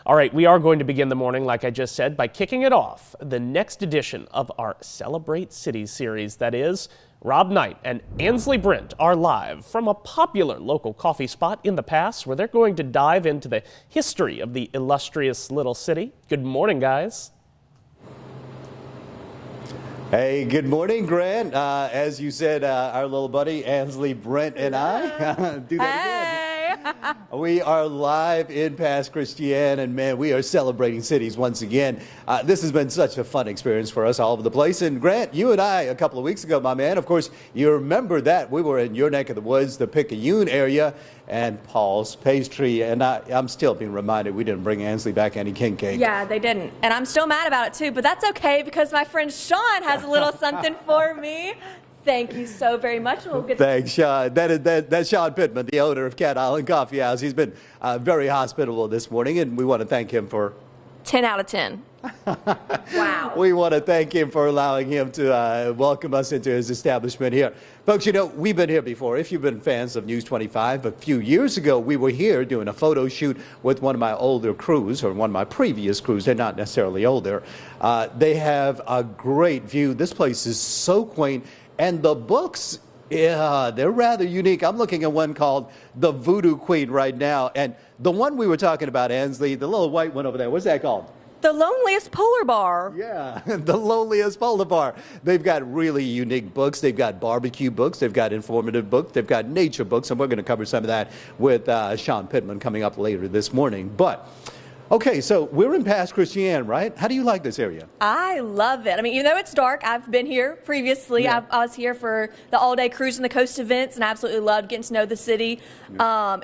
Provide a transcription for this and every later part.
All right, we are going to begin the morning, like I just said, by kicking it off. The next edition of our Celebrate Cities series, that is, Rob Knight and Ansley Brent are live from a popular local coffee spot in the Pass, where they're going to dive into the history of the illustrious little city. Good morning, guys. Hey, good morning, Grant. As you said, our little buddy Ansley Brent and I do that again. We are live in Pass Christian, and man, we are celebrating cities once again. This has been such a fun experience for us all over the place. And Grant, you and I, a couple of weeks ago, my man, of course, you remember that we were in your neck of the woods, the Picayune area, and Paul's Pastry. And I'm still being reminded we didn't bring Ansley back any king cake. Yeah, they didn't. And I'm still mad about it too, but that's okay because my friend Sean has a little something for me. Thank you so very much. We'll get Thanks, Sean. That's Sean Pittman, the owner of Cat Island Coffee House. He's been very hospitable this morning, and we want to thank him for 10 out of 10. Wow. We want to thank him for allowing him to welcome us into his establishment here. Folks, you know, we've been here before. If you've been fans of News 25, a few years ago, we were here doing a photo shoot with one of my older crews, or one of my previous crews. They're not necessarily older. They have a great view. This place is so quaint. And the books, yeah, they're rather unique. I'm looking at one called The Voodoo Queen right now. And the one we were talking about, Ansley, the little white one over there, what's that called? The Loneliest Polar Bar. Yeah, The Loneliest Polar Bar. They've got really unique books. They've got barbecue books. They've got informative books. They've got nature books. And we're going to cover some of that with Sean Pittman coming up later this morning. But okay, so we're in Pass Christian, right? How do you like this area? I love it. I mean, even though it's dark, I've been here previously. Yeah. I was here for the all-day Cruise in the Coast events, and I absolutely loved getting to know the city. Yeah.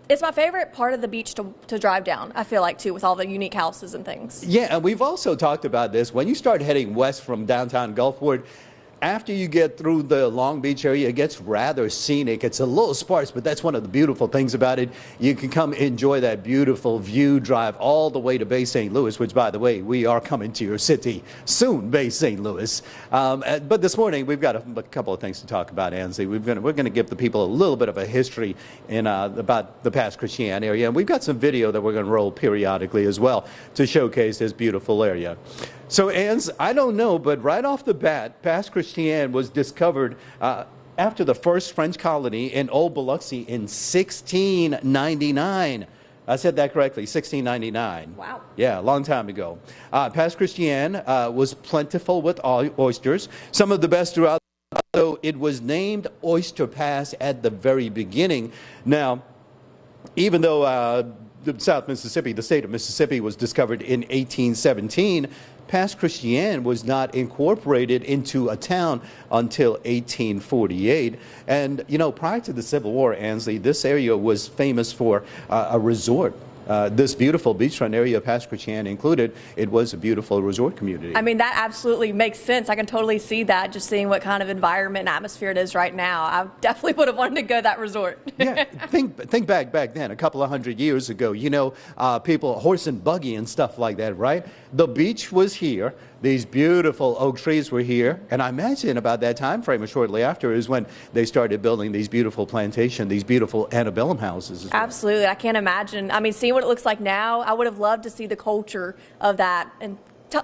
It's my favorite part of the beach to drive down, I feel like, too, with all the unique houses and things. Yeah, and we've also talked about this. When you start heading west from downtown Gulfport, after you get through the Long Beach area, it gets rather scenic. It's a little sparse, but that's one of the beautiful things about it. You can come enjoy that beautiful view, drive all the way to Bay St. Louis, which, by the way, we are coming to your city soon, Bay St. Louis. But this morning, we've got a couple of things to talk about, Ansley. We're going to give the people a little bit of a history about the Pass Christian area. And we've got some video that we're going to roll periodically as well to showcase this beautiful area. So, Ans, I don't know, but right off the bat, Pass Christian was discovered after the first French colony in Old Biloxi in 1699. I said that correctly, 1699. Wow. Yeah, a long time ago. Pass Christian was plentiful with oysters, some of the best throughout. So it was named Oyster Pass at the very beginning. Now, even though South Mississippi, the state of Mississippi, was discovered in 1817, Pass Christian was not incorporated into a town until 1848. And, you know, prior to the Civil War, Ansley, this area was famous for a resort. This beautiful beachfront area, Pass Christian included, it was a beautiful resort community. I mean, that absolutely makes sense. I can totally see that, just seeing what kind of environment and atmosphere it is right now. I definitely would have wanted to go that resort. Yeah, think back then, a couple of hundred years ago, you know, people, horse and buggy and stuff like that, right? The beach was here. These beautiful oak trees were here. And I imagine about that time frame or shortly after is when they started building these beautiful plantations, these beautiful antebellum houses as well. Absolutely. I can't imagine. I mean, seeing what it looks like now, I would have loved to see the culture of that a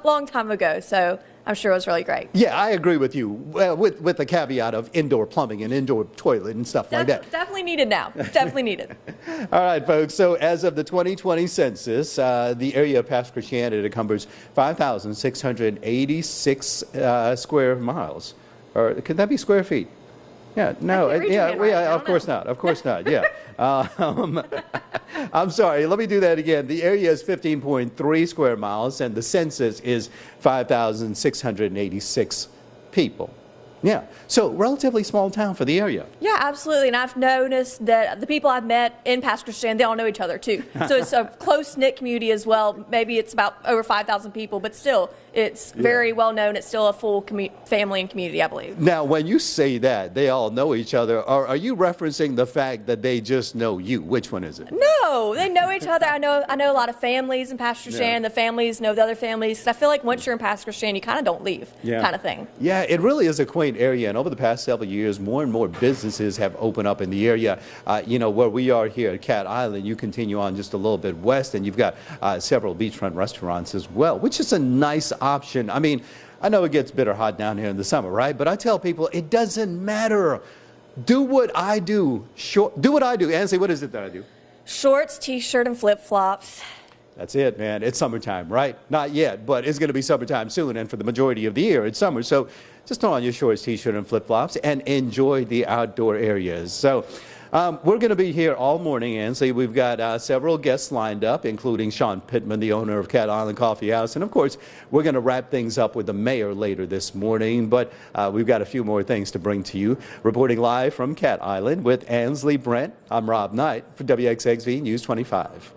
long time ago. So I'm sure it was really great. Yeah, I agree with you, with the caveat of indoor plumbing and indoor toilet and stuff like that. Definitely needed now. Definitely needed. All right, folks. So as of the 2020 census, the area of Pass Christian encumbers 5,686 square miles. Or could that be square feet? Yeah, no, of course not. Of course not, yeah. I'm sorry, let me do that again. The area is 15.3 square miles, and the census is 5,686 people. Yeah, so relatively small town for the area. Yeah, absolutely. And I've noticed that the people I've met in Pass Christian, they all know each other too. So it's a close-knit community as well. Maybe it's about over 5,000 people, but still, it's very well known. It's still a full family and community, I believe. Now, when you say that they all know each other, are you referencing the fact that they just know you? Which one is it? No, they know each other. I know a lot of families in Pass Christian. Yeah. The families know the other families. I feel like once you're in Pass Christian, you kind of don't leave, kind of thing. Yeah, it really is a quaint great area, and over the past several years, more and more businesses have opened up in the area. Where we are here at Cat Island, you continue on just a little bit west, and you've got several beachfront restaurants as well, which is a nice option. I mean, I know it gets bitter hot down here in the summer, right? But I tell people it doesn't matter. Do what I do. Do what I do. Ansley, what is it that I do? Shorts, t-shirt, and flip-flops. That's it, man. It's summertime, right? Not yet, but it's going to be summertime soon, and for the majority of the year, it's summer. So just throw on your shorts, t-shirt, and flip-flops and enjoy the outdoor areas. So we're going to be here all morning, Ansley. We've got several guests lined up, including Sean Pittman, the owner of Cat Island Coffee House. And, of course, we're going to wrap things up with the mayor later this morning. But we've got a few more things to bring to you. Reporting live from Cat Island with Ansley Brent, I'm Rob Knight for WXXV News 25.